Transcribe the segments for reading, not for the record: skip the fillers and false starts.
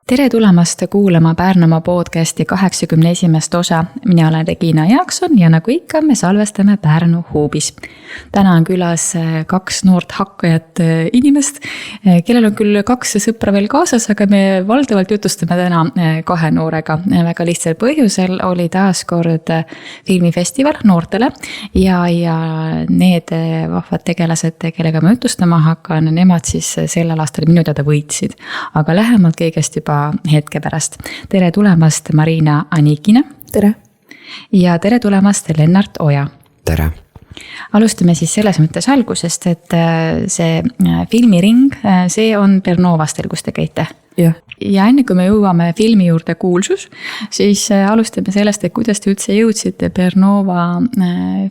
Tere tulemast kuulama Pärnumaa podcasti 81. osa. Mina olen Regina Jaakson ja nagu ikka me salvestame Pärnu huubis. Täna on külas kaks noort hakkajat inimest, kellel on küll kaks sõpra veel kaasas, aga me valdavalt jutustame täna kahe noorega. Väga lihtsal põhjusel oli taas kord filmifestival noortele ja need vahvad tegelased, kellega ma jutustama hakkan, nemad siis sellel aastal minu teada võitsid. Aga lähemalt kõigest juba hetke pärast. Tere tulemast Marina Anikina. Tere. Ja tere tulemast Lennart Oja. Tere. Alustame siis selles mõttes algusest, et see filmiring, see on Pernovastel, kus te käite. Ja. Ja enne kui me jõuame filmi juurde Kuulsus, siis alustame sellest, et kuidas te üldse jõudsite Pernova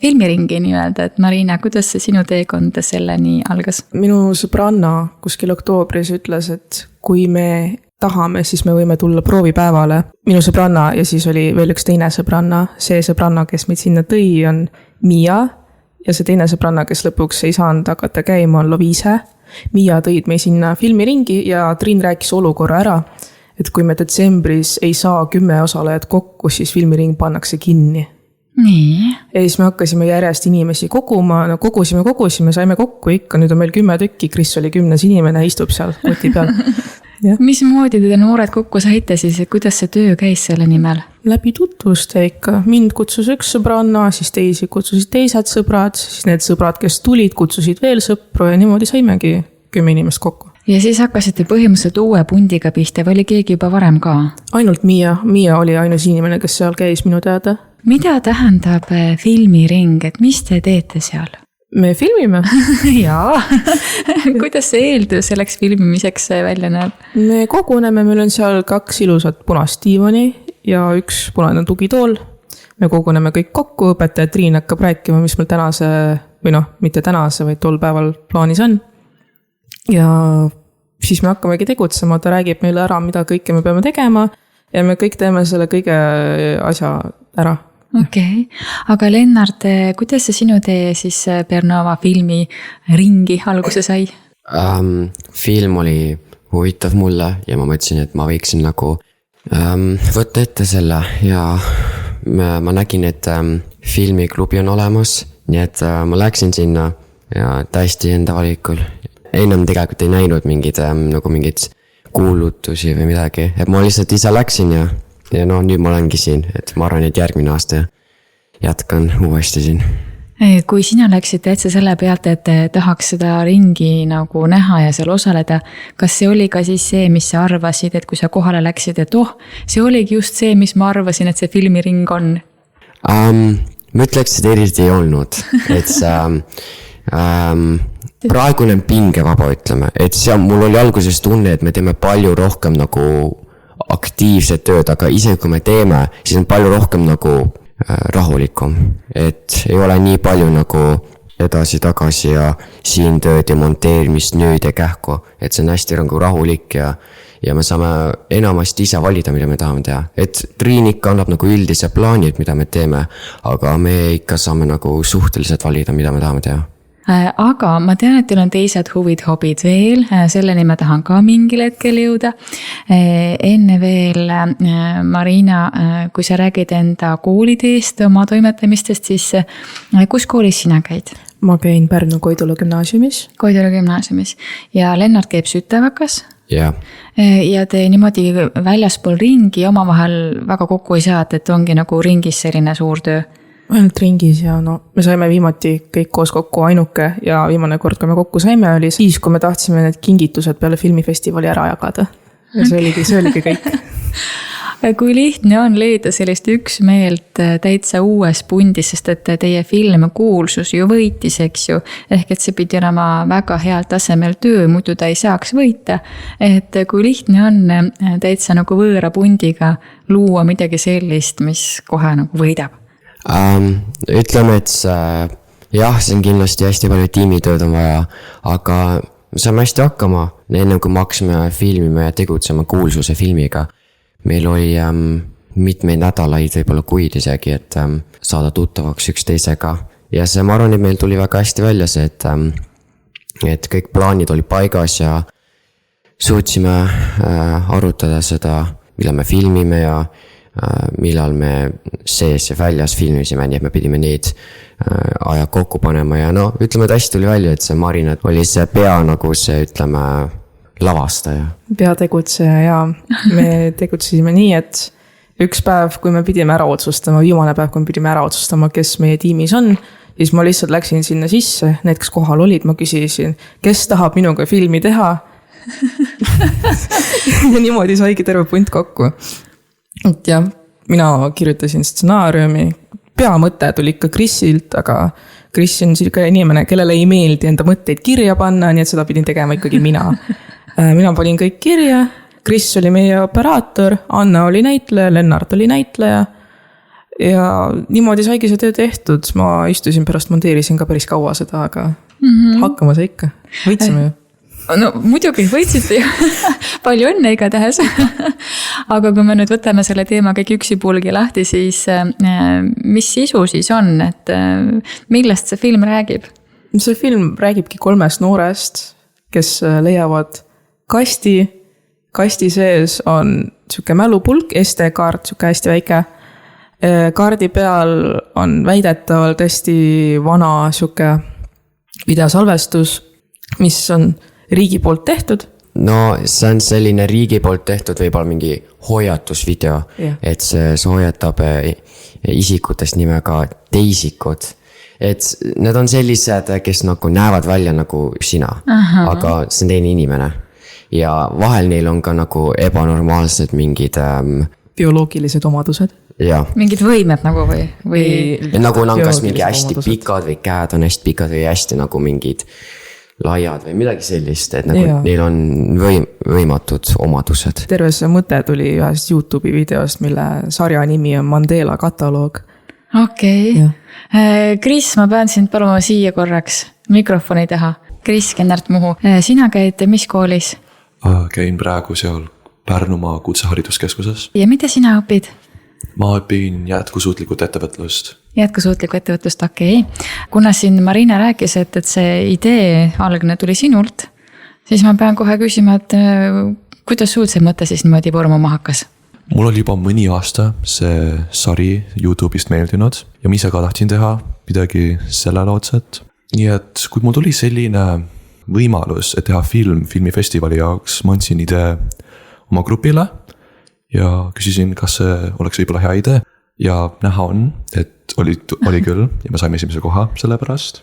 filmiringi nii-öelda, et Marina, kuidas see sinu teekond selleni algas? Minu sõbranna kuskil oktoobris ütles, et kui me tahame, siis me võime tulla proovipäevale. Minu sõbranna ja siis oli veel üks teine sõbranna. See sõbranna, kes meid sinna tõi, on Mia ja see teine sõbranna, kes lõpuks ei saanud hakata käima, on Loviise. Mia tõid meid sinna filmiringi ja Triin rääkis olukorra ära, et kui me detsembris ei saa 10 osalejat kokku, siis filmiring pannakse kinni. Nii. Ja siis me hakkasime järjest inimesi koguma, kogusime, saime kokku ikka, nüüd on meil 10 tükki, Kris oli 10 inimene, istub seal koti peal. Ja. Mismoodi te noored kokku saite siis, kuidas see töö käis selle nimel? Läbi tutvuste ikka. Mind kutsus üks sõbranna, siis teisi kutsusid teised sõbrad, siis need sõbrad, kes tulid, kutsusid veel sõpru ja niimoodi saimegi 10 inimest kokku. Ja siis hakkasite põhimõtteliselt uue pundiga pihta või oli keegi juba varem ka? Ainult Mia. Mia oli ainus inimene, kes seal käis minu teada. Mida tähendab filmiring, et mis te teete seal? Me filmime. Jaa. Kuidas see eeldus selleks filmimiseks välja näeb? Me koguneme, meil on seal 2 ilusat punast diivani ja üks punane tugitool. Me koguneme kõik kokku, õpetaja Triin hakkab rääkima, mis meil tänase, või mitte tänase, vaid tol päeval plaanis on. Ja siis me hakkamegi tegutsema, ta räägib meile ära, mida kõike me peame tegema ja me kõik teeme selle kõige asja ära. Okei. Aga Lennart, kuidas see sinu tee siis Pernova filmi ringi alguse sai? Film oli huvitav mulle ja ma mõtlesin, et ma võiksin nagu võtta ette selle ja ma nägin, et filmiklubi on olemas, nii et ma läksin sinna ja täiesti enda valikul. Ennem tegelikult ei näinud mingid kuulutusi või midagi, et ma lihtsalt ise läksin ja nüüd ma olengi siin, et ma arvan, et järgmine aasta jätkan uuesti siin. Kui sina läksid täitsa selle pealt, et tahaks seda ringi nagu näha ja seal osaleda, kas see oli ka siis see, mis sa arvasid, et kui sa kohale läksid, et see oligi just see, mis ma arvasin, et see filmiring on? Ma ütleks, et eriti ei olnud, et praegune pingevaba ütleme, et mul oli alguses tunne, et me teeme palju rohkem nagu aktiivset tööd, aga isegi kui me teeme, siis on palju rohkem nagu rahulikum, et ei ole nii palju nagu edasi-tagasi ja siin tööd ja monteerimist nüüd ja kähku, et see on hästi nagu rahulik ja me saame enamasti ise valida, mida me tahame teha, et Triin ikka annab nagu üldise plaani, et mida me teeme, aga me ikka saame nagu suhteliselt valida, mida me tahame teha. Aga ma tean, et teil on teised hobid veel, selleni ma tahan ka mingil hetkel jõuda. Enne veel, Marina, kui sa räägid enda kooliteest, oma toimetamistest, siis kus koolis sina käid? Ma käin Pärnu Koidula gümnaasiumis. Koidula gümnaasiumis. Ja Lennart käib Sütevakas. Yeah. Ja te niimoodi väljaspool ringi omavahel väga kokku ei saa, et ongi nagu ringis selline suur töö. Ainult ringis ja me saime viimati kõik koos kokku ainuke ja viimane kord, kui me kokku saime, oli siis, kui me tahtsime need kingitused peale filmifestivali ära jagada. Ja see oligi kõik. Kui lihtne on leida sellist üksmeelt täitsa uues pundis, sest et teie film Kuulsus ju võitis, eks ju. Ehk et see pidi olema väga heal tasemel töö, muidu ta ei saaks võita. Et kui lihtne on täitsa nagu võõra pundiga luua midagi sellist, mis kohe nagu võidab. Ütleme, et jah, see on kindlasti hästi palju tiimitööd on vaja, aga saame hästi hakkama. Enne kui me hakkasime filmima ja tegutsema Kuulsuse filmiga, meil oli mitmeid nädalaid, võib-olla kuid isegi, et saada tuttavaks üksteisega. Ja see, ma arvan, et meil tuli väga hästi välja see, et kõik plaanid oli paigas ja suutsime arutada seda, millal me filmime ja millal me sees ja väljas filmisime, nii et me pidime neid ajad kokku panema ja no ütleme, et hästi tuli välja, et see Marina oli see pea nagu see, ütleme, lavastaja. Peategutseja ja me tegutsesime nii, et üks päev, kui me pidime ära otsustama, viimane päev, kui me pidime ära otsustama, kes meie tiimis on, siis ma lihtsalt läksin sinna sisse, need, kes kohal olid, ma küsisin, kes tahab minuga filmi teha. Ja niimoodi saigi terve punt kokku. Et jah, mina kirjutasin stsenaariumi, peamõte tuli ikka Krisilt, aga Kris on selline inimene, kellele ei meeldi enda mõtteid kirja panna, nii et seda pidin tegema ikkagi mina. Mina panin kõik kirja, Kris oli meie operaator, Anna oli näitleja, Lennart oli näitleja ja niimoodi saigi see töö tehtud. Ma istusin pärast, monteerisin ka päris kaua seda, aga hakkama sai ikka, võitsime ju. No muidugi võitsite ju, palju õnne igatahes. Aga kui me nüüd võtame selle teema kõik üksipulgi lahti, siis mis sisu siis on, et millest see film räägib? See film räägibki 3 noorest, kes leiavad kasti sees on siuke mälupulk, SD-kaart, siuke hästi väike. Kaardi peal on väidetavalt hästi vana siuke videosalvestus, mis on riigi poolt tehtud. No see on selline riigi poolt tehtud võib-olla mingi hoiatusvideo, et see hoiatab isikutest nimega teisikud. Et need on sellised, kes nagu näevad välja nagu sina, aga see on teine inimene. Ja vahel neil on ka nagu ebanormaalsed mingid bioloogilised omadused. Ja. Mingid võimed nagu või? Nagu on kas mingi hästi pikad või käed on hästi pikad või hästi nagu mingid laiad või midagi sellist, et nagu neil on võimatud omadused. Terve see mõte tuli ühest YouTube'i videost, mille sarja nimi on Mandela kataloog. Okei. Kris, ma pean sind paluma siia korraks mikrofoni taha. Kris Kennart Muhu. Sina käid mis koolis? Käin praegu seal Pärnumaa kutsehariduskeskuses. Ja mida sina õpid? Ma õpin jätkusuutlikult ettevõtlust. Jätkusuutlikku ettevõtlust, okei. Kuna siin Marina rääkis, et see idee algne tuli sinult, siis ma pean kohe küsima, et kuidas sul see mõte siis niimoodi vormuma hakkas? Mul oli juba mõni aasta see sari YouTube'ist meeldinud ja ma ise ka tahtsin teha midagi sellele otset. Nii et kui mul tuli selline võimalus, et teha filmifestivali jaoks, ma andsin idee oma grupile ja küsisin, kas see oleks võib-olla hea idee. Ja näha on, et oli küll ja me saime esimese koha selle pärast.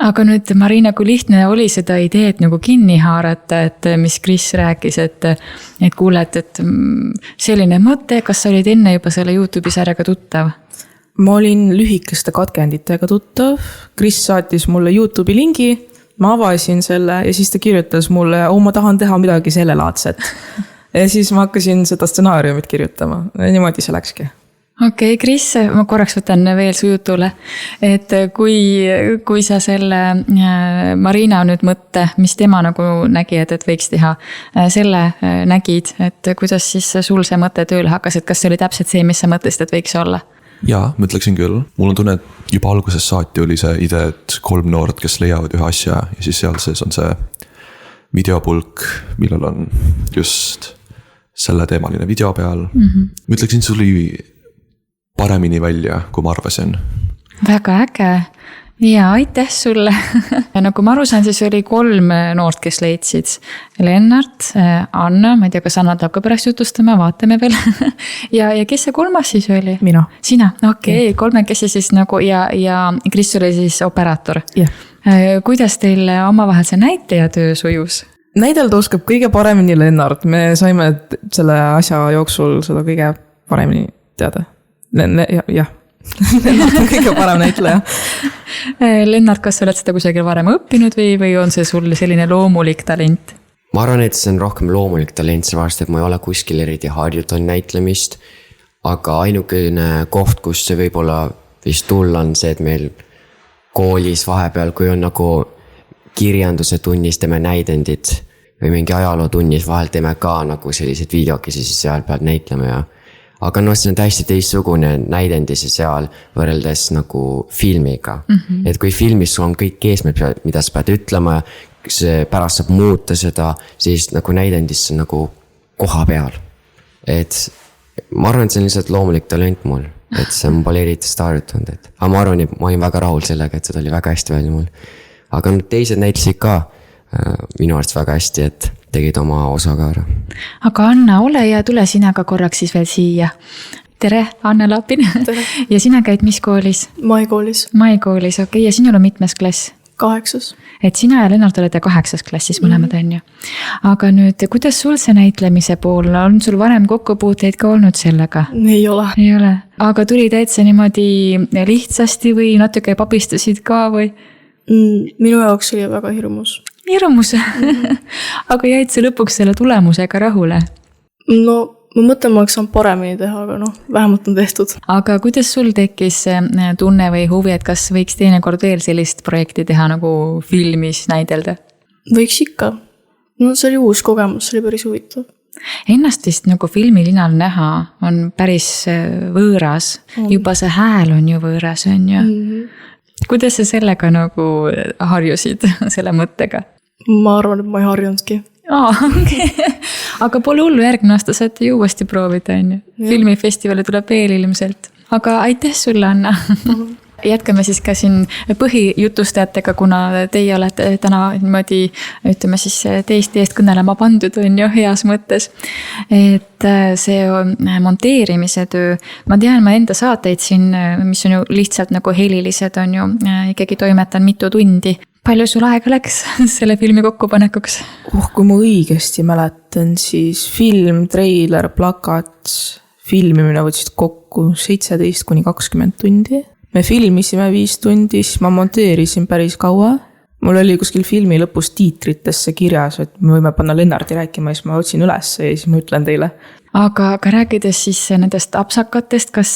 Aga nüüd, Marina, kui lihtne oli seda ideed nagu kinni haarata, et mis Kris rääkis, et kuuled, et selline mõte, kas sa olid enne juba selle YouTube'i sarjaga tuttav? Ma olin lühikeste katkenditega tuttav. Kris saatis mulle YouTube'i lingi, ma avasin selle ja siis ta kirjutas mulle, ma tahan teha midagi sellelaadset. Ja siis ma hakkasin seda stsenaariumit kirjutama. Niimoodi see läkski. Okei, Kris, ma korraks võtan veel su jutule, et kui sa selle Marina nüüd mõtte, mis tema nagu nägi, et võiks teha, selle nägid, et kuidas siis sul see mõte tööle hakkas, et kas see oli täpselt see, mis sa mõtlesid, et võiks olla? Jaa, mõtleksin küll. Mul on tunne, et juba alguses saati oli see idee, et 3 noort, kes leiavad ühe asja ja siis seal sees on see videopulk, millel on just selle teemaline video peal. Mõtleksin, sul oli paremini välja, kui ma arvasin. Väga äge. Ja aitäh sulle. Nagu ma aru saan, siis oli 3 noort, kes leidsid. Lennart, Anna, ma ei tea, kas Anna tahab ka pärast jutustama, vaatame veel. ja kes see 3. siis oli? Mina. Sina, okei, 3 siis nagu ja Kris oli siis operaator. Kuidas teil omavahel see näitleja töö sujus? Näidelda oskab kõige paremini Lennart. Me saime selle asja jooksul seda kõige paremini teada. Jah. Lennart on kõige parem näitleja. Lennart, kas sa oled seda kusagil varem õppinud või on see sul selline loomulik talent? Ma arvan, et see on rohkem loomulik talent, sellepärast, et ma ei ole kuskil eriti harjutanud näitlemist. Aga ainukene koht, kus see võib-olla vist tulla on see, et meil koolis vahepeal, kui on nagu kirjanduse tunnis teeme näidendid või mingi ajaloo tunnis vahel teeme ka nagu sellised videokesi, siis seal peal näitleme ja aga see on täiesti teistsugune näidendise seal võrreldes nagu filmiga. Et kui filmis sul on kõik eesmärk, mida sa pead ütlema, see pärast saab muuta seda siis nagu näidendisse nagu koha peal. Et ma arvan, et see on lihtsalt loomulik talent mul, et see on pole eriti seda harjutanud, et aga ma arvan, et ma olin väga rahul sellega, et seda oli väga hästi välja mul. Aga nüüd teised näitasid ka minu arust väga hästi, et tegid oma osa ka ära. Aga Anna, ole ja tule sina ka korraks siis veel siia. Tere, Anna Lapin. Ja sina käid mis koolis? Maikoolis. Maikoolis, okei. Ja sinul on mitmes klass? 8. Et sina ja Lennart olete 8. klassis mõlemad on ju. Aga nüüd, kuidas sul see näitlemise pool? On sul varem kokkupuuteid ka olnud sellega? Ei ole. Ei ole. Aga tuli täitsa niimoodi lihtsasti või natuke pabistasid ka või? Minu jaoks oli väga hirmus. Hirmus? Aga jäid sa lõpuks selle tulemusega rahule? No, ma mõtlen, ma oleks saanud paremini teha, aga vähemalt on tehtud. Aga kuidas sul tekkis tunne või huvi, et kas võiks teinekord veel sellist projekti teha nagu filmis näidelda? Võiks ikka. No see oli uus kogemus, see oli päris huvitav. Ennast vist nagu filmilinal näha on päris võõras. Juba see hääl on ju võõras, on ju. Kuidas sa sellega nagu harjusid selle mõttega? Ma arvan, et ma ei harjunudki. Okay. Aga pole hullu, järgmine aasta saate ju uuesti proovida, on ju. Filmifestivali tuleb veel ilmselt. Aga aitäh sulle, Anna. Jätkame siis ka siin põhijutustajatega, kuna teie olete täna niimoodi, ütleme siis teist eest kõnelema pandud, on ju heas mõttes. Et see monteerimise töö, ma tean, ma enda saateid siin, mis on ju lihtsalt nagu helilised, on ju ikkagi toimetan mitu tundi. Palju sul aega läks selle filmi kokkupanekuks? Kui ma õigesti mäletan, siis film, treiler, plakat, filmimine võtsid kokku 17–20 tundi. Me filmisime 5 tundi, siis ma monteerisin päris kaua. Mul oli kuskil filmi lõpus tiitritesse kirjas, et me võime panna Lennarti rääkima, siis ma otsin üles ja siis ma ütlen teile. Aga rääkides siis nendest apsakatest, kas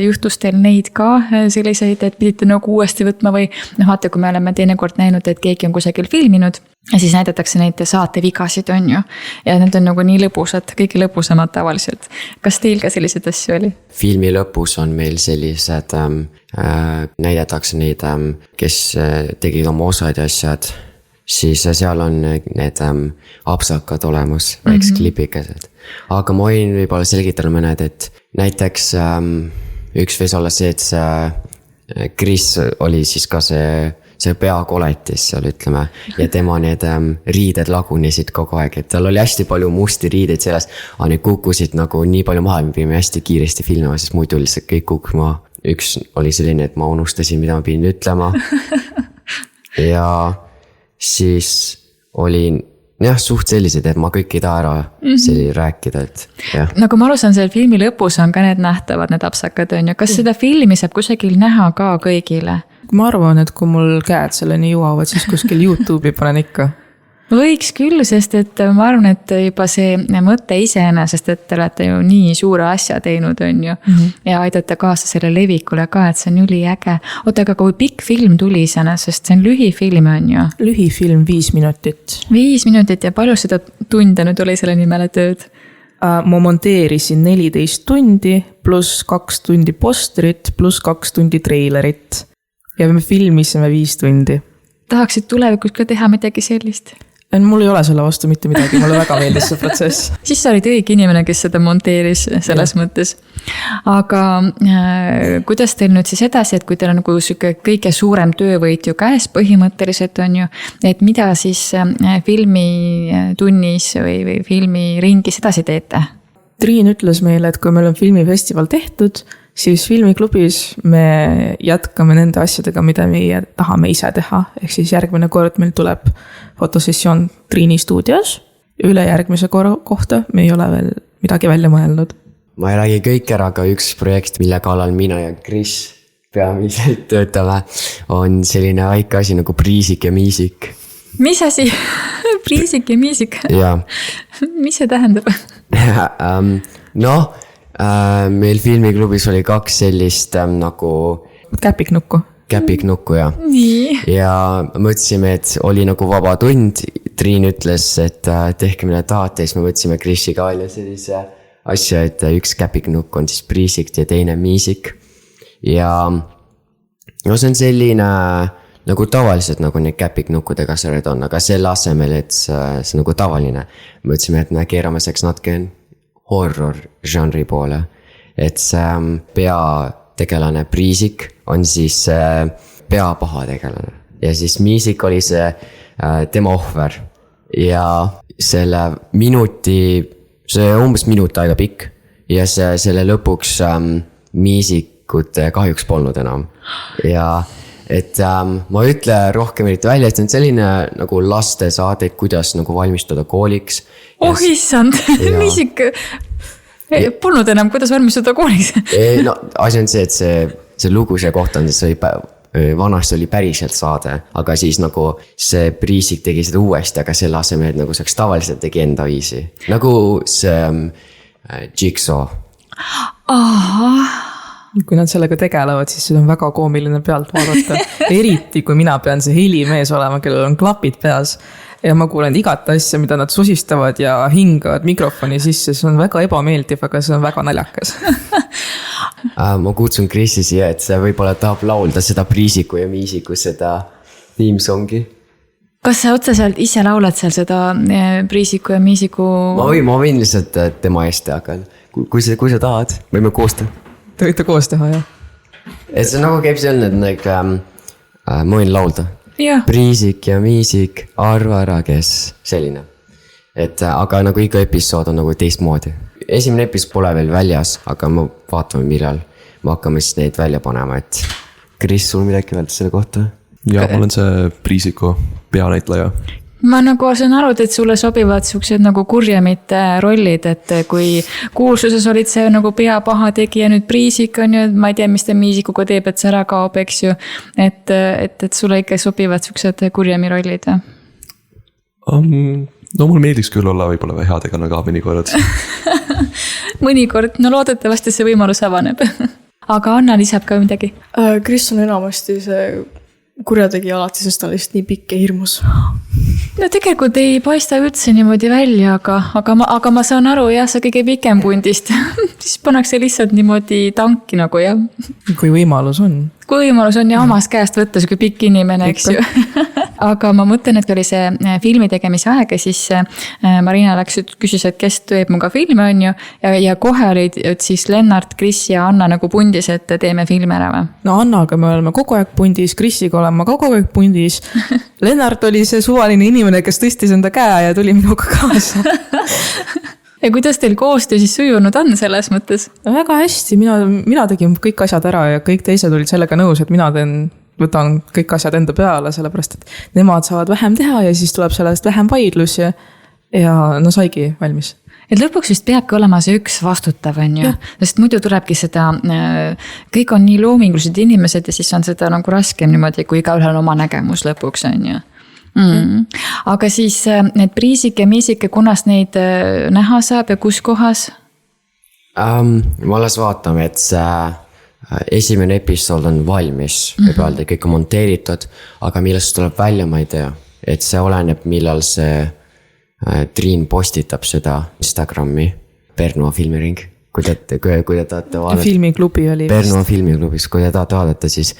juhtus teil neid ka selliseid, et pidite nagu uuesti võtma või vaata, kui me oleme teinekord näinud, et keegi on kusagil filminud ja siis näidatakse neid saatevigasid, on ju. Ja need on nagu nii lõbusad, kõige lõbusamad tavaliselt. Kas teil ka sellised asju oli? Filmi lõpus on meil sellised, näidatakse neid, kes tegid oma osad ja asjad, siis seal on need apsakad olemas, väiks klipikesed. Aga ma võin võib-olla selgitada mõned, et näiteks üks võis olla see, et see Chris oli siis ka see peakoletis seal, ütleme, ja tema need riided lagunisid kogu aeg, et tal oli hästi palju musti riideid selles, aga need kukkusid nagu nii palju maha, me pidime hästi kiiresti filmima, sest muidu lihtsalt kõik kukkus maha. Üks oli selline, et ma unustasin, mida ma pidin ütlema. Ja siis oli suht sellised, et ma kõik ei taha ära rääkida, et jah. Nagu ma aru saan, selle filmi lõpus on ka need nähtavad, need apsakad, on ju. Kas seda filmi saab kusagil näha ka kõigile? Ma arvan, et kui mul käed selleni jõuavad, siis kuskil YouTube'i panen ikka. Võiks küll, sest et ma arvan, et juba see mõte iseenesest, et te olete ju nii suure asja teinud, on ju. Ja aidata kaasa selle levikule ka, et see on üli äge. Oota, aga kui pikk film tuli iseenesest, see on lühifilm, on ju? Lühifilm 5 minutit. 5 minutit ja palju seda tunde nüüd oli selle nimele tööd? Ma monteerisin 14 tundi, pluss 2 tundi posterit, pluss 2 tundi treilerit. Ja me filmisime 5 tundi. Tahaksid tulevikus ka teha midagi sellist? Mul ei ole selle vastu mitte midagi, mulle väga meeldis see protsess. Siis sa olid õige inimene, kes seda monteeris selles mõttes. Aga kuidas teil nüüd siis edasi, et kui teil on nagu kõige suurem töövõit ju käes põhimõtteliselt on ju, et mida siis filmitunnis või filmiringis edasi teete? Triin ütles meile, et kui meil on filmifestival tehtud, siis filmiklubis me jätkame nende asjadega, mida meie tahame ise teha. Ehk siis järgmine kord meil tuleb fotosessioon Triini stuudios. Ülejärgmise kohta me ei ole veel midagi välja mõelnud. Ma ei räägi kõik ära, aga üks projekt, mille kallal mina ja Chris peamiselt töötame, on selline väike asi nagu Priisik ja Miisik. Mis asi? Priisik ja Miisik? Jaa. Mis see tähendab? Meil filmiklubis oli 2 sellist nagu Käpiknukku. Käpiknukku, jah. Nii. Ja mõtlesime, et oli nagu vaba tund. Triin ütles, et tehke mida tahate, siis me võtsime Krisiga välja sellise asja, et üks käpiknukk on siis Priisik ja teine Miisik. Ja see on selline nagu tavaliselt nagu need käpiknukkudega sarjad on, aga selle asemel, et see nagu tavaline. Mõtlesime, et me keerame seks natuke horror žanri poole. Et see peategelane Priisik on siis peapaha tegelane. Ja siis Miisik oli see tema ohver. Ja selle see umbes minut aega pikk. Ja selle lõpuks Miisikut kahjuks polnud enam. Ja et ma ütlen rohkem eriti välja, et see on selline nagu laste saade, kuidas nagu valmistuda kooliks. Oh issand, Miisik polnud enam, kuidas valmistuda kooliks? No asi on see, et see lugu see kohta on, see vanasti oli päriselt saade, aga siis nagu see Priisik tegi seda uuesti, aga selle asemel, et nagu saaks tavaliselt tegi enda viisi. Nagu see Jigsaw. Kui nad sellega tegelevad, siis see on väga koomiline pealt vaadata. Eriti, kui mina pean see helimees olema, kellel on klapid peas. Ja ma kuulen igat asja, mida nad susistavad ja hingavad mikrofoni sisse. See on väga ebameeldiv, aga see on väga naljakas. Ma kutsun Krissi siia, et see võib-olla tahab laulda seda Priisiku ja Miisiku seda tiimsongi. Kas sa otseselt ise laulad seal seda Priisiku ja Miisiku? Ma võin lihtsalt tema eest teha, kui sa tahad, võime koos teha. Te võite koos teha, jah. Et see nagu käib selline, et ma võin laulda. Ja. Priisik ja Miisik, arva ära, kes selline. Et aga nagu iga episood on nagu teistmoodi. Esimene episood pole veel väljas, aga ma vaatame millal. Me hakkame siis neid välja panema, et Kris, sul midagi öelda selle kohta? Ja ma olen see Priisiku peanäitleja. Ma nagu saan aru, et sulle sobivad suksed nagu kurjemite rollid, et kui kuulsuses olid see nagu peapaha tegija, nüüd Priisik on ju, ma ei tea, mis ta Miisikuga teeb, et see ära kaob, eks ju. Et sulle ikka sobivad suksed kurjemi rollid. No mul meeldiks küll olla võib-olla või heategana ka mõnikord. Mõnikord, no loodetavasti see võimalus avaneb. Aga Anna lisab ka midagi. Kris on enamasti see kurjategija alati, sest ta on lihtsalt nii pikk ja hirmus. No tegelikult ei paista üldse niimoodi välja, aga ma saan aru, jah, see kõige pikem pundist. Siis pannakse lihtsalt niimoodi tanki nagu, jah. Kui võimalus on. Kui võimalus on ja omast käest võtta siuke pikk inimene, eks ju. Aga ma mõtlen, et kui oli see filmi tegemise aeg ja siis Marina küsis, et kes teeb muga filme on ju. Ja kohe olid siis Lennart, Kris ja Anna nagu pundis, et teeme filmi ära või? No Annaga me oleme kogu aeg pundis, Krisiga olen ma kogu aeg pundis. Lennart oli see suvaline inimene, kes tõstis enda käe ja tuli minuga kaasa. Ja kuidas teil koostöö siis sujunud on selles mõttes? Väga hästi, mina tegin kõik asjad ära ja kõik teised olid sellega nõus, et mina võtan kõik asjad enda peale, sellepärast, et nemad saavad vähem teha ja siis tuleb sellest vähem vaidlus ja no saigi valmis. Et lõpuks vist peabki olema see üks vastutav, on ju. Sest muidu tulebki seda, kõik on nii loomingulised inimesed ja siis on seda nagu raskem niimoodi, kui igaühel on oma nägemus lõpuks, on ju. Aga siis need Priisik ja Miisik, kunas neid näha saab ja kus kohas? Ma alles vaatame, et see esimene episood on valmis, võib öelda, kõik on monteeritud, aga millest tuleb välja, ma ei tea. Et see oleneb, millal see Triin postitab seda Instagrami Pärnu filmiring. Kui te tahate vaadata. Filmiklubi oli. Pärnu filmiklubis, kui te tahate vaadata, siis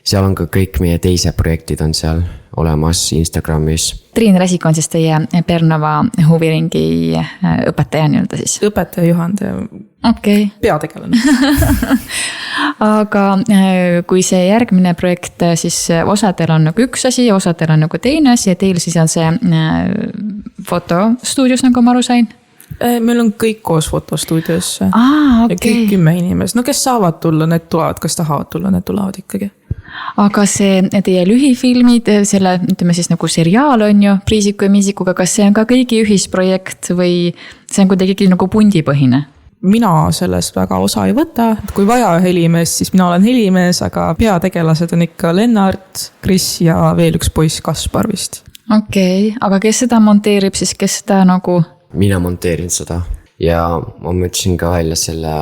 seal on ka kõik meie teise projektid on seal olemas Instagramis. Triin Räsik on siis teie Pärnava huviringi õpetaja nii-öelda siis? Õpetaja juhand ja peategelane. Aga kui see järgmine projekt, siis osadel on nagu üks asi ja osadel on nagu teine asi ja teil siis on see fotostuudios, nagu ma aru sain? Meil on kõik koos fotostuudiosse. Okay. Ja kõik 10 inimest. No kes saavad tulla, need tulevad, kes tahavad tulla, need tulevad ikkagi. Aga see teie lühifilmid, selle ütleme siis nagu seriaal on ju Priisiku ja Miisikuga, kas see on ka kõigi ühisprojekt või see on kuidagi nagu pundipõhine? Mina sellest väga osa ei võta, et kui vaja helimees, siis mina olen helimees, aga peategelased on ikka Lennart, Kris ja veel üks poiss Kaspar vist. Okei, aga kes seda monteerib siis, kes seda nagu? Mina monteerin seda ja ma mõtlesin ka välja selle,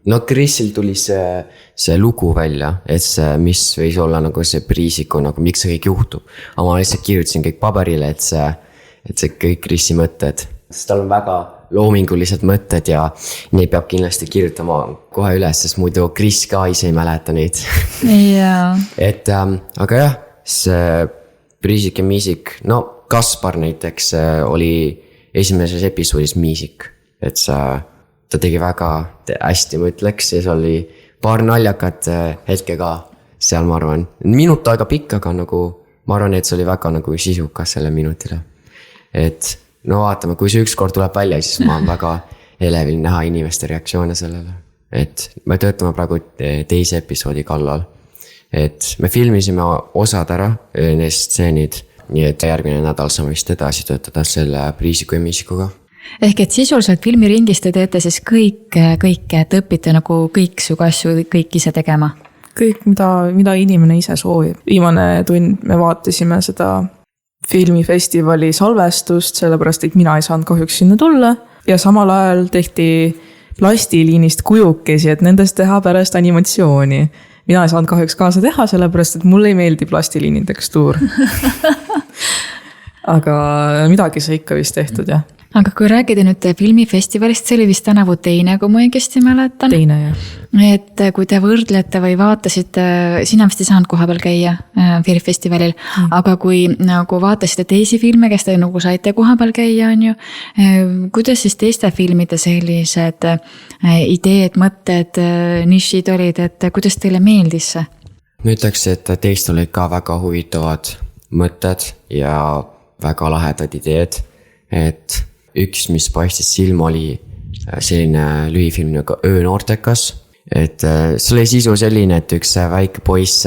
no Krisil tuli see lugu välja, et see, mis võis olla nagu see Priisiku, nagu miks see kõik juhtub. Aga ma lihtsalt kirjutasin kõik paberile, et see kõik Krisi mõtted, sest tal on väga loomingulised mõtted ja neid peab kindlasti kirjutama kohe üles, sest muidu Kris ka ise ei mäleta neid. Yeah. Et, aga jah, see Priisik ja Miisik, no Kaspar näiteks oli esimeses episoodis Miisik. Et ta tegi väga hästi, ma ütleks, ja see oli paar naljakat hetke ka seal, ma arvan. Minut aega pikk, aga nagu ma arvan, et see oli väga nagu sisukas selle minutile. Et no vaatame, kui see ükskord tuleb välja, siis ma olen väga elevil näha inimeste reaktsioone sellele. Et me töötame praegu teise episoodi kallal. Et me filmisime osad ära, need stseenid, nii et järgmine nädal saame vist edasi töötada selle Priisiku ja Miisikuga. Ehk et sisuliselt filmiringis te teete siis kõik, et õpite nagu kõiksugu asju kõik ise tegema? Kõik, mida inimene ise soovib. Viimane tund me vaatasime seda filmifestivali salvestust, sellepärast et mina ei saanud kahjuks sinna tulla. Ja samal ajal tehti plastiliinist kujukesi, et nendest teha pärast animatsiooni. Mina ei saanud kahjuks kaasa teha, sellepärast et mulle ei meeldi plastiliini tekstuur. Aga midagi sai ikka vist tehtud, jah. Aga kui räägida nüüd filmifestivalist, see oli vist tänavu teine, kui ma õigesti mäletan. Teine, jah. Et kui te võrdlete või vaatasite, sina vist ei saanud koha peal käia filmifestivalil, aga kui nagu vaatasite teisi filme, kes te nagu saite koha peal käia, on ju, kuidas siis teiste filmide sellised ideed, mõtted, nišid olid, et kuidas teile meeldis see? Ma ütleks, et teist olid ka väga huvitavad mõtted ja väga lahedad ideed, et üks, mis paistis silma, oli selline lühifilm nagu Öönoortekas. Et see oli sisu selline, et üks väike poiss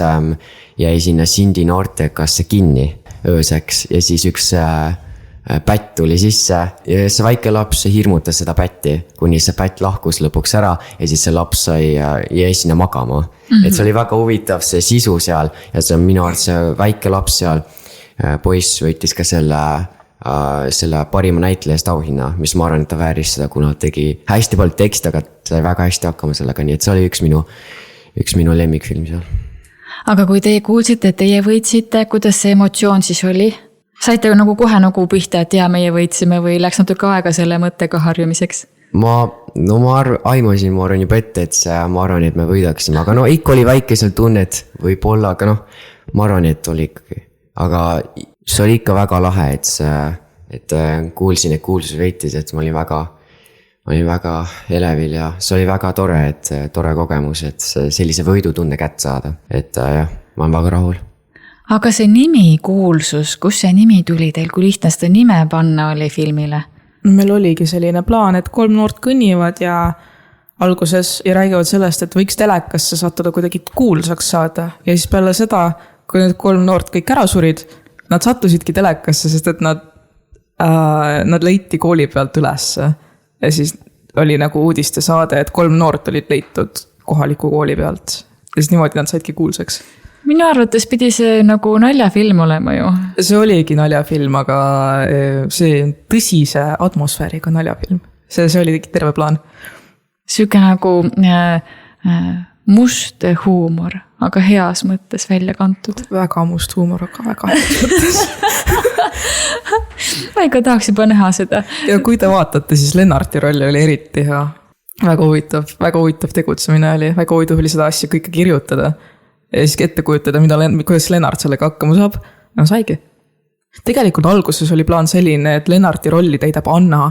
jäi sinna Sindi noortekasse kinni ööseks ja siis üks pätt tuli sisse ja see väike laps hirmutas seda pätti, kuni see pätt lahkus lõpuks ära ja siis see laps jäi sinna magama. Et see oli väga huvitav see sisu seal ja see on minu arvates see väike laps seal, poiss võitis ka selle parima näitlejast auhinna, mis ma arvan, et ta vääris seda, kuna tegi hästi palju tekst, aga sai väga hästi hakkama sellega, nii et see oli üks minu lemmikfilm seal. Aga kui teie kuulsite, et teie võitsite, kuidas see emotsioon siis oli? Saite nagu kohe nagu pihta, et meie võitsime või läks natuke aega selle mõttega harjumiseks? Ma aimasin, ma arvan juba ette, et ma arvan, et me võidaksime, aga ikka oli väikesel tunnet võib-olla, aga ma arvan, et oli ikkagi, aga see oli ikka väga lahe, et kuulsin, et kuulsus võitis, et ma olin väga elevil ja see oli väga tore, et tore kogemus, et sellise võidutunde kätt saada, et jah, ma olen väga rahul. Aga see nimi kuulsus, kus see nimi tuli teil, kui lihtne seda nime panna oli filmile? Meil oligi selline plaan, et 3 noort kõnnivad ja alguses ja räägivad sellest, et võiks telekasse sattuda kuidagi kuulsaks saada ja siis peale seda, kui need 3 noort kõik ära surid, nad sattusidki telekasse, sest et nad leiti kooli pealt ülesse. Ja siis oli nagu uudiste saade, et 3 noort olid leitud kohaliku kooli pealt. Ja siis niimoodi nad saidki kuulsaks. Minu arvates pidi see nagu naljafilm olema ju. See oligi naljafilm, aga see tõsise atmosfääriga naljafilm. See oli terve plaan. Süüke nagu must huumor, aga heas mõttes välja kantud. Väga must huumor, aga väga heas mõttes. Ma ikka tahaks juba näha seda. Ja kui te vaatate, siis Lennarti roll oli eriti hea. Väga huvitav tegutsemine oli. Väga huvitav oli seda asja kõike kirjutada. Ja siis ette kujutada, kuidas Lennart sellega hakkama saab. No saigi. Tegelikult alguses oli plaan selline, et Lennarti rolli täidab Anna.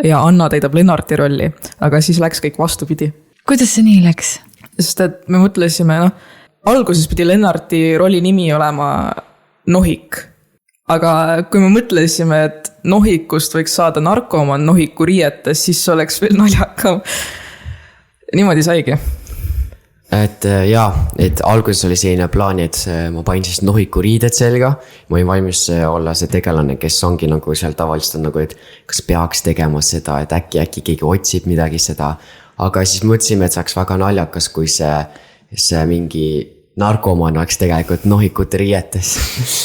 Ja Anna täidab Lennarti rolli. Aga siis läks kõik vastupidi. Kuidas see nii läks? Sest et me mõtlesime, alguses pidi Lennarti rolli nimi olema Nohik. Aga kui me mõtlesime, et Nohikust võiks saada narkoman Nohiku riietes, siis oleks veel naljakam. Niimoodi saigi. Et et alguses oli selline plaan, et ma panin siis Nohiku riided selga. Ma olin valmis olla see tegelane, kes ongi nagu seal tavaliselt nagu, et kas peaks tegema seda, et äkki keegi otsib midagi seda. Aga siis mõtlesime, et saaks väga naljakas, kui see mingi narkoman oleks tegelikult Nohikute riietes.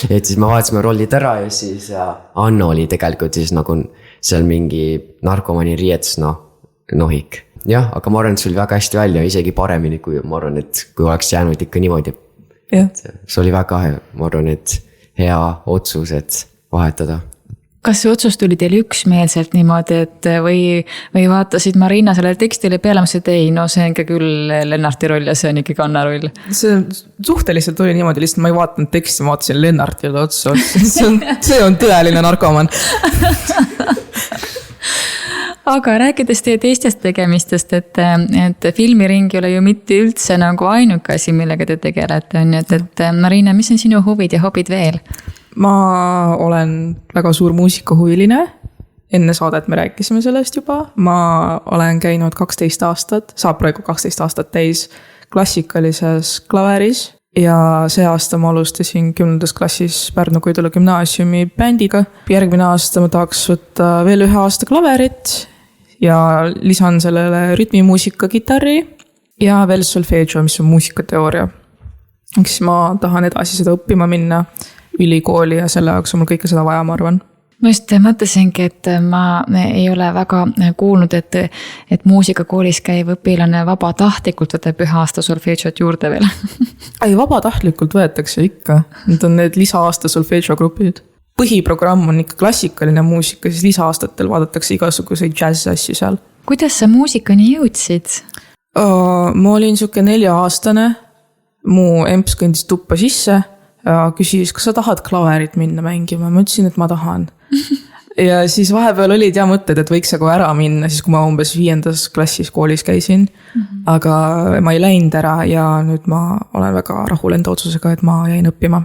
Et siis me vaatasime rollid ära ja siis Anna oli tegelikult siis nagu seal mingi narkomani riietes, Nohik. Jah, aga ma arvan, et see oli väga hästi välja, isegi paremini, kui ma arvan, et kui oleks jäänud ikka niimoodi. Ja. See oli väga hea, ma arvan, et hea otsus, et vahetada. Kas see otsus tuli teil üksmeelselt niimoodi, et või vaatasid Marina sellele tekstile peale, mõtlesid, et ei, no see on ikka küll Lennarti roll ja see on ikkagi Anna roll? See suhteliselt oli niimoodi, lihtsalt ma ei vaatanud teksti, ma vaatasin Lennartile otsa. See on tõeline narkoman. Aga rääkides teie teistest tegemistest, et filmiring ei ole ju mitte üldse nagu ainuke asi, millega te tegelete, on ju, et Marina, mis on sinu huvid ja hobid veel? Ma olen väga suur muusikahuviline. Enne saadet me rääkisime sellest juba. Ma olen käinud 12 aastat, saab praegu 12 aastat täis klassikalises klaveris. Ja see aasta ma alustasin 10. klassis Pärnu Koidula gümnaasiumi bändiga. Järgmine aasta ma tahaks võtta veel 1 aasta klaverit ja lisan sellele rütmimuusika kitarri ja veel solfeggio, mis on muusikateooria. Eks ma tahan edasi seda õppima minna ülikooli ja selle jaoks on mul kõike seda vaja, ma arvan. Ma just mõtlesingi, et ma ei ole väga kuulnud, et muusikakoolis käiv õpilane vabatahtlikult võtab 1 aasta solfeggiot juurde veel. Ei, vabatahtlikult võetakse ikka. Need on need lisa-aasta solfeggio grupid. Põhiprogramm on ikka klassikaline muusika, siis lisa-aastatel vaadatakse igasuguseid jazz-asju seal. Kuidas sa muusikani jõudsid? Ma olin siuke 4-aastane, mu emps kõndis tuppa sisse ja küsis, kas sa tahad klaverit minna mängima? Ma ütlesin, et ma tahan. Ja siis vahepeal olid mõtted, et võiks nagu ära minna, siis kui ma umbes 5. klassis koolis käisin. Aga ma ei läinud ära ja nüüd ma olen väga rahul enda otsusega, et ma jäin õppima.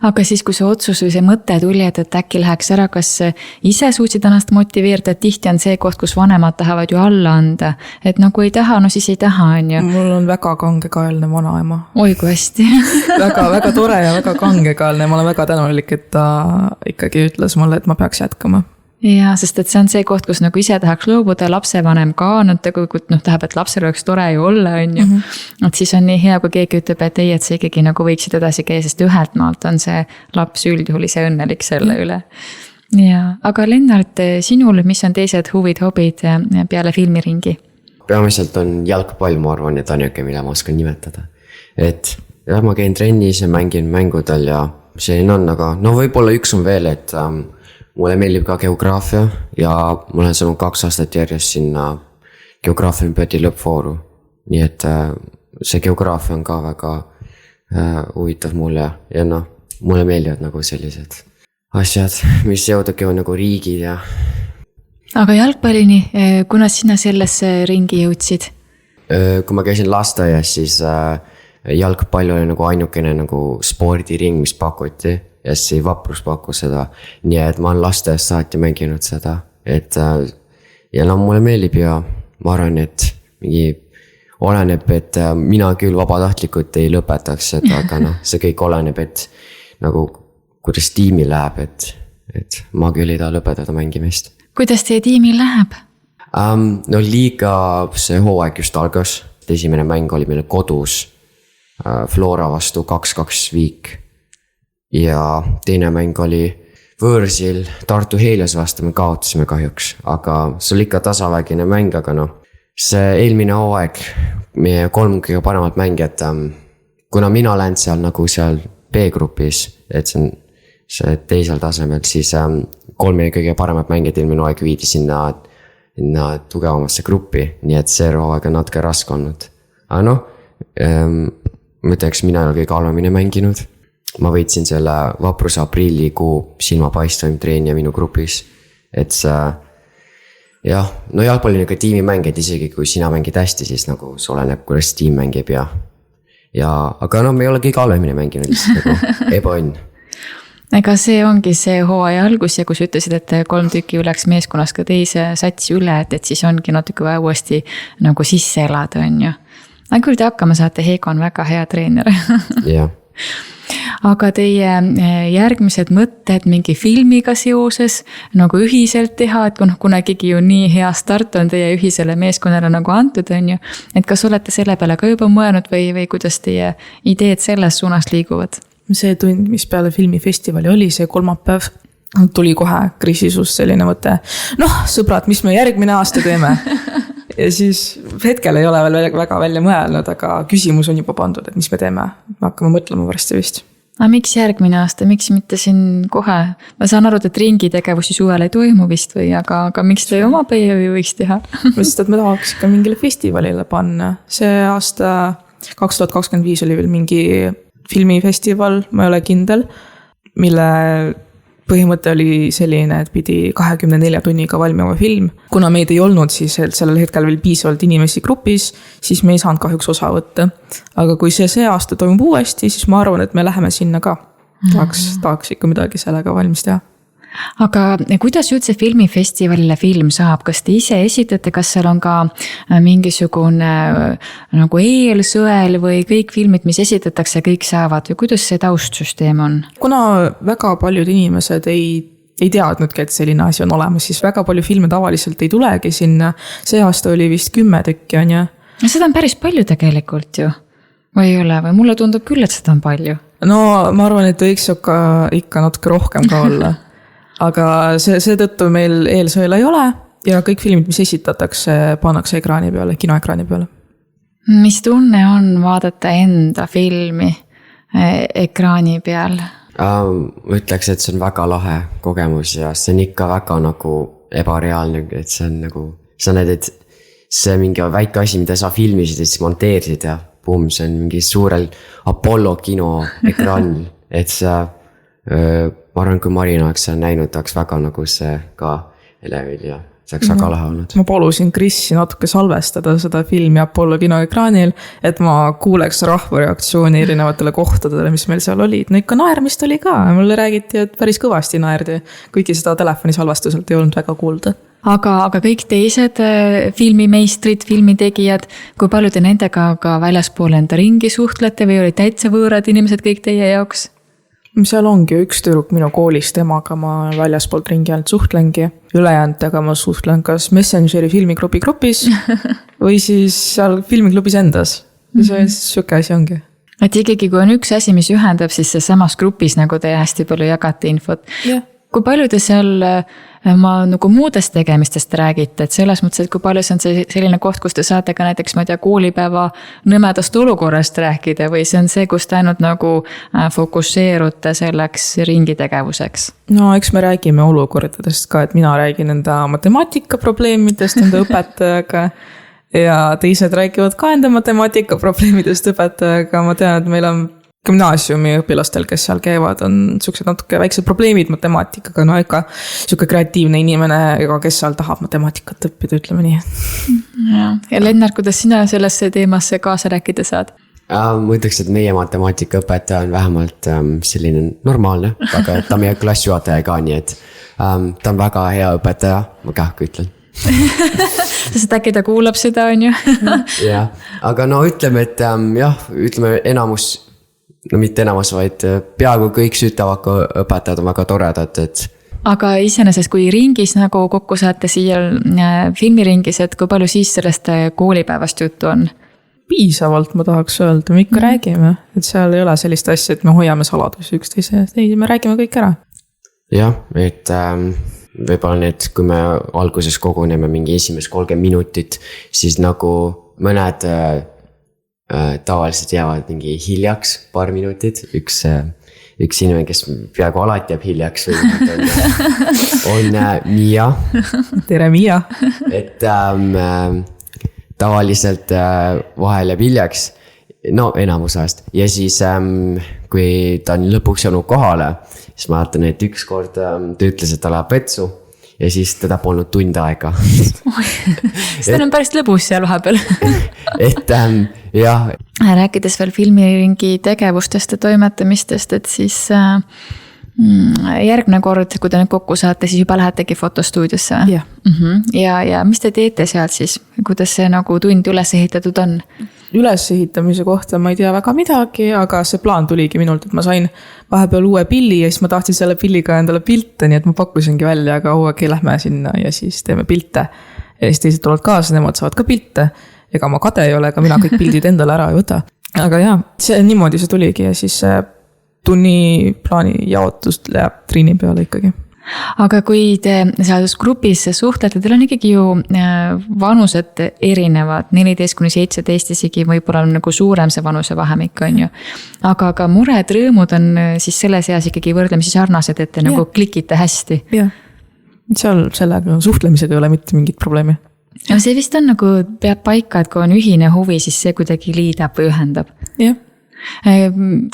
Aga siis, kui see otsus või see mõte tuli, et äkki läheks ära, kas ise suutsid ennast motiveerida, et tihti on see koht, kus vanemad tahavad ju alla anda. Et nagu ei taha, no siis ei taha, on ju. Mul on väga kangekaelne vanaema. Oi, kui hästi. väga tore ja väga kangekaelne. Ma olen väga tänulik, et ta ikkagi ütles mulle, et ma peaks jätkama. Ja, sest et see on see koht, kus nagu ise tahaks loobuda, lapsevanem ka, kui tahab, et lapsel oleks tore ju olla, on ju. Et siis on nii hea, kui keegi ütleb, et ei, et see ikkagi nagu võiksid edasi käia, sest ühelt maalt on see laps üldjuhul ise õnnelik selle üle. Ja, aga Lennart, sinul, mis on teised huvid, hobid peale filmiringi? Peamiselt on jalgpall, ma arvan, et ainuke, mille ma oskan nimetada. Et jah, ma käin trennis ja mängin mängudel ja selline on, aga no võib-olla üks on veel, et mulle meeldib ka geograafia ja ma olen saanud 2 aastat järjest sinna geograafia olümpiaadi lõppvooru. Nii et see geograafia on ka väga huvitav mulle ja noh, mulle meeldivad nagu sellised asjad, mis seodugi on nagu riigid ja. Aga jalgpallini, kuna sina sellesse ringi jõudsid? Kui ma käisin lasteaias, siis jalgpall oli nagu ainukene nagu spordiring, mis pakuti. Ja siis Vaprus pakkus seda. Nii et ma olen lasteaiast saati mänginud seda. Et, ja no mulle meeldib ja ma arvan, et mingi oleneb, et mina küll vabatahtlikult ei lõpetaks seda, aga no, see kõik oleneb, et nagu kuidas tiimi läheb, et ma küll ei taha lõpetada mängimist. Kuidas teie tiimi läheb? No liiga see hooaeg just algas. Esimene mäng oli meil kodus Flora vastu 2-2 Viik. Ja teine mäng oli võõrsil Tartu Helios vastu, me kaotasime kahjuks, aga see oli ikka tasavägine mäng, aga noh, see eelmine hooaeg meie 3 kõige paremat mängijat, kuna mina olen seal nagu seal B-grupis, et see teisel tasemel, siis 3 kõige paremat mängijat eelmine hooaeg viidi sinna tugevamasse gruppi, nii et see hooaeg on natuke raske olnud. Aga noh, ma ütleks, mina ei ole kõige halvemini mänginud. Ma võitsin selle Vapruse aprillikuu silmapaistvaim treenija minu grupis. Et see, jah, no jalgpall on ikka tiimimäng, et isegi kui sina mängid hästi, siis nagu see oleneb, kuidas tiim mängib ja aga no me ei ole kõige halvemini mänginud lihtsalt nagu ebaõnn. Ega see ongi see hooaja algus ja kui sa ütlesid, et 3 tükki läks meeskonnas ka teise satsi üle, et siis ongi natuke vaja uuesti nagu sisse elada, on ju. Aga küll te hakkama saate, Heiko on väga hea treener. Jah. Aga teie järgmised mõtted mingi filmiga seoses nagu ühiselt teha, et kunagigi ju nii hea start on teie ühisele meeskonnale nagu antud, on ju. Et kas olete selle peale ka juba mõelnud või kuidas teie ideed selles suunas liiguvad? See tund, mis peale filmifestivali oli, see kolmapäev, tuli kohe Krisisust selline mõte. Noh, sõbrad, mis me järgmine aasta teeme? Ja siis hetkel ei ole veel väga välja mõelnud, aga küsimus on juba pandud, et mis me teeme. Me hakkame mõtlema varsti vist. aga miks järgmine aasta, miks mitte siin kohe? Ma saan aru, et ringitegevusi suvel ei toimu vist või, aga miks te omapäi võiks teha? Sest et me tahaks ikka mingile festivalile panna. See aasta 2025 oli veel mingi filmifestival, ma ei ole kindel, mille põhimõte oli selline, et pidi 24 tunniga valmima film. Kuna meid ei olnud siis sellel hetkel veel piisavalt inimesi grupis, siis me ei saanud kahjuks osa võtta. Aga kui see aasta toimub uuesti, siis ma arvan, et me läheme sinna ka. Tahaks ikka midagi sellega valmis teha. Aga kuidas üldse filmifestivalile film saab? Kas te ise esitate, kas seal on ka mingisugune nagu eelsõel või kõik filmid, mis esitatakse, kõik saavad või kuidas see taustsüsteem on? Kuna väga paljud inimesed ei teadnudki, et selline asi on olemas, siis väga palju filme tavaliselt ei tulegi sinna. See aasta oli vist 10 tükki, on ju? Seda on päris palju tegelikult ju. Või ei ole? Või mulle tundub küll, et seda on palju. No ma arvan, et võiks ikka natuke rohkem ka olla. Aga see tõttu meil eelsõela ei ole ja kõik filmid, mis esitatakse, pannakse ekraani peale, kinoekraani peale. Mis tunne on vaadata enda filmi ekraani peal? Ma ütleks, et see on väga lahe kogemus ja see on ikka väga nagu ebareaalne, et see on nagu, sa näed, et see mingi väike asi, mida sa filmisid ja siis monteerisid ja boom, see on mingi suurel Apollo kino ekraanil, et sa ma arvan, kui Marina oleks näinud, tahaks väga nagu see ka elevil ja see oleks väga lahe olnud. Ma palusin Krissi natuke salvestada seda filmi Apollo kinoekraanil, et ma kuuleks rahva reaktsiooni erinevatele kohtadele, mis meil seal olid. No ikka naermist oli ka, mulle räägiti, et päris kõvasti naerdi, kuigi seda telefoni salvestuselt ei olnud väga kuulda. Aga kõik teised filmimeistrid, filmitegijad, kui palju te nendega ka väljaspool enda ringi suhtlete või oli täitsa võõrad inimesed kõik teie jaoks? Seal ongi üks tüdruk minu koolist, temaga ma väljaspoolt ringi ainult suhtlengi. Ülejääntega ma suhtlen kas Messengeri filmigrupi grupis või siis seal filmiklubis endas. See siuke asi ongi. Et ikkagi, kui on üks asi, mis ühendab, siis see samas grupis, nagu te hästi palju jagate infot. Yeah. Kui palju te seal nagu muudest tegemistest räägite, et selles mõttes, et kui palju see on selline koht, kus te saate ka näiteks, ma ei tea, koolipäeva nõmedast olukorrast rääkida või see on see, kus te ainult nagu fokusseerute selleks ringitegevuseks? No eks me räägime olukordadest ka, et mina räägin enda matemaatikaprobleemidest enda õpetajaga ja teised räägivad ka enda matemaatikaprobleemidest õpetajaga. Ma tean, et meil on gümnaasiumi õpilastel, kes seal käivad, on siuksed natuke väiksed probleemid matemaatikaga, no ikka siuke kreatiivne inimene, kes seal tahab matemaatikat õppida, ütleme nii. Ja Lennart, kuidas sina sellesse teemasse kaasa rääkida saad? Ma ütleks, et meie matemaatikaõpetaja on vähemalt selline normaalne, aga ta meie klassijuhataja ka, nii et ta on väga hea õpetaja, ma kähku ütlen. Sest äkki ta kuulab seda, on ju? Jah, aga no ütleme, et ütleme enamus, no mitte enamus, vaid peaaegu kõik Sütavaka õpetajad on väga toredad, et aga iseenesest, kui ringis nagu kokku saate siia filmiringis, et kui palju siis sellest koolipäevast juttu on? Piisavalt, ma tahaks öelda, me ikka räägime, et seal ei ole sellist asja, et me hoiame saladusi üksteise, ei, me räägime kõik ära. Jah, et võib-olla need, kui me alguses koguneme mingi esimest 30 minutit, siis nagu mõned tavaliselt jäävad mingi hiljaks paar minutit, üks inimene, kes peaaegu alati jääb hiljaks on Mia. Tere, Mia! Et tavaliselt vahel jääb hiljaks, no enamus ajast. Ja siis, kui ta on lõpuks jõudnud kohale, siis ma vaatan, et üks kord ta ütles, et ta läheb vetsu. Ja siis teda polnud tund aega. Seda on päris lõbus seal vahepeal. Et jah. Rääkides veel filmiringi tegevustest ja toimetamistest, et siis järgmine kord, kui te nüüd kokku saate, siis juba lähetegi fotostuudiosse. Yeah. Ja mis te teete sealt siis? Kuidas see nagu tund üles ehitatud on? Ülesehitamise kohta ma ei tea väga midagi, aga see plaan tuligi minult, et ma sain vahepeal uue pilli ja siis ma tahtsin selle pilliga endale pilte, nii et ma pakkusingi välja, aga okei, lähme sinna ja siis teeme pilte. Ja siis teised tulevad kaasa, nemad saavad ka pilte. Ega ma kade ei ole, ega mina kõik pildid endale ära ei võta. Aga jah, niimoodi see tuligi ja siis tunni plaani jaotust läheb Triini peale ikkagi. aga kui te selles grupis suhtlete, teil on ikkagi ju vanused erinevad, 14–17 isegi võib-olla on nagu suurem see vanusevahemik on ju. Aga mured, rõõmud on siis selles eas ikkagi võrdlemisi sarnased, et te nagu klikite hästi. Jah, seal sellega suhtlemisega ei ole mitte mingit probleemi. No see vist on nagu peab paika, et kui on ühine huvi, siis see kuidagi liidab või ühendab. Jah.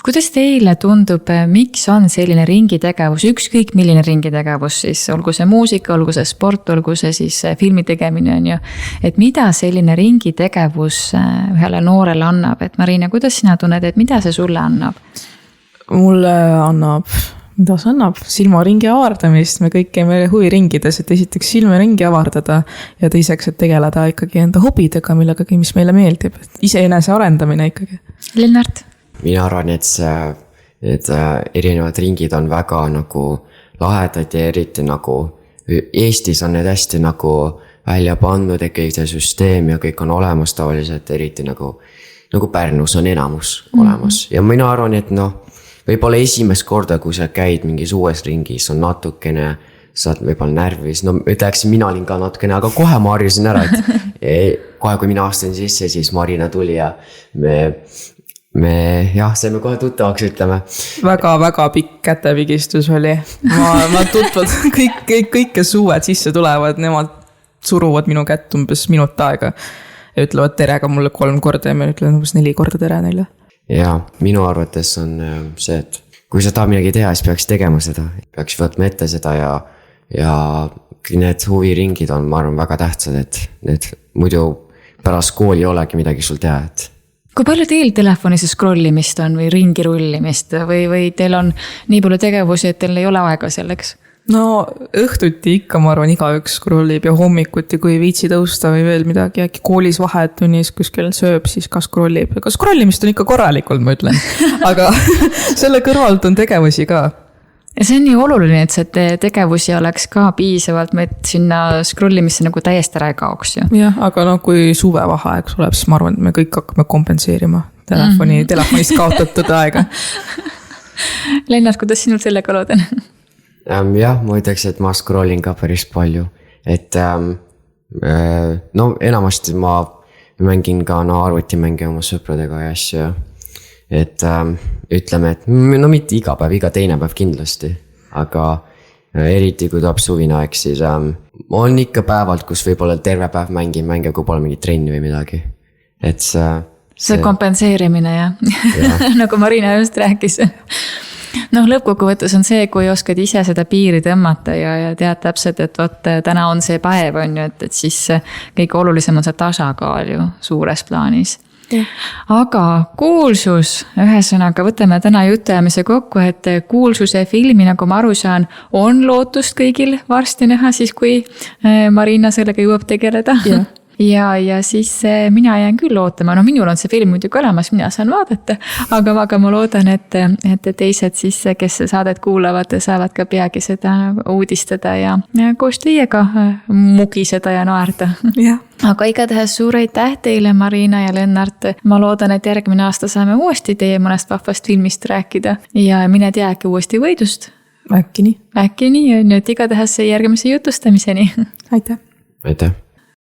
Kuidas teile tundub, miks on selline ringitegevus, ükskõik milline ringitegevus siis, olgu see muusika, olgu see sport, olgu see siis filmi tegemine on ju, et mida selline ringitegevus ühele noorele annab, et Marina, kuidas sina tunned, et mida see sulle annab? Mulle annab, mida see annab? Silmaringi avardamist, me kõik käime huviringides, et esiteks silmaringi avardada ja teiseks, et tegeleda ikkagi enda hobidega, millegagi, mis meile meeldib, iseenese arendamine ikkagi. Lennart? Mina arvan, et need erinevad ringid on väga nagu lahedad ja eriti nagu Eestis on need hästi nagu välja pandud, et kõik see süsteem ja kõik on olemas tavaliselt, eriti nagu Pärnus on enamus olemas. Ja mina arvan, et võib-olla esimest korda, kui sa käid mingis uues ringis, on natukene, saad võib-olla närvis, ütleks, mina olin ka natukene, aga kohe ma harjusin ära, et kohe kui mina astusin sisse, siis Marina tuli ja me saime kohe tuttavaks, ütleme. Väga pikk kätepigistus oli. Ma tutvad, kõik, kes uued sisse tulevad, nemad suruvad minu kätt umbes minut aega ja ütlevad tere ka mulle 3 korda ja ma ütlen umbes 4 korda tere neile. Ja minu arvates on see, et kui sa tahad midagi teha, siis peaks tegema seda. Peaks võtma ette seda ja need huviringid on, ma arvan, väga tähtsad, et need muidu pärast kooli ei olegi midagi sul teha, et kui palju teil telefonis scrollimist on või ringi rullimist või teil on nii palju tegevusi, et teil ei ole aega selleks? No õhtuti ikka, ma arvan, igaüks scrollib ja hommikuti, kui viitsi tõusta või veel midagi, äkki koolis vahetunnis kuskil sööb, siis ka scrollib. Aga scrollimist on ikka korralikult, ma ütlen. Aga selle kõrvalt on tegevusi ka. Ja see on nii oluline, et see tegevusi oleks ka piisavalt, et sinna scrollimisse nagu täiesti ära ei kaoks ju. Jah, aga kui suvevaheaeg tuleb, siis ma arvan, et me kõik hakkame kompenseerima telefonist kaotatud aega. Lennart, kuidas sinul sellega lood on? Jah, ma ütleks, et ma scrollin ka päris palju. Et enamasti ma mängin ka arvutimänge oma sõpradega ja asju. Et ütleme, et mitte iga päev, iga teine päev kindlasti, aga eriti kui tuleb suvine aeg, siis on ikka päevalt, kus võib-olla terve päev mängin mänge, kui pole mingi trenni või midagi. Et see kompenseerimine ja. Nagu Marina just rääkis. Lõppkokkuvõttes on see, kui oskad ise seda piiri tõmmata ja tead täpselt, et täna on see päev on ju, et siis kõige olulisem on see tasakaal ju suures plaanis. Aga kuulsus, ühesõnaga võtame täna jutuajamise kokku, et kuulsuse filmi, nagu ma aru saan, on lootust kõigil varsti näha, siis kui Marina sellega jõuab tegeleda. Ja siis mina jään küll ootama, minul on see film muidugi olemas, mina saan vaadata, aga ma loodan, et teised siis, kes saadet kuulavad, saavad ka peagi seda uudistada ja koos teiega mugiseda ja naerda. Aga igatahes suur aitäh teile, Marina ja Lennart. Ma loodan, et järgmine aasta saame uuesti teie mõnest vahvast filmist rääkida ja mine tea äkki uuesti võidust. Äkki nii, on, et igatahes järgmise jutustamiseni. Aitäh. Aitäh.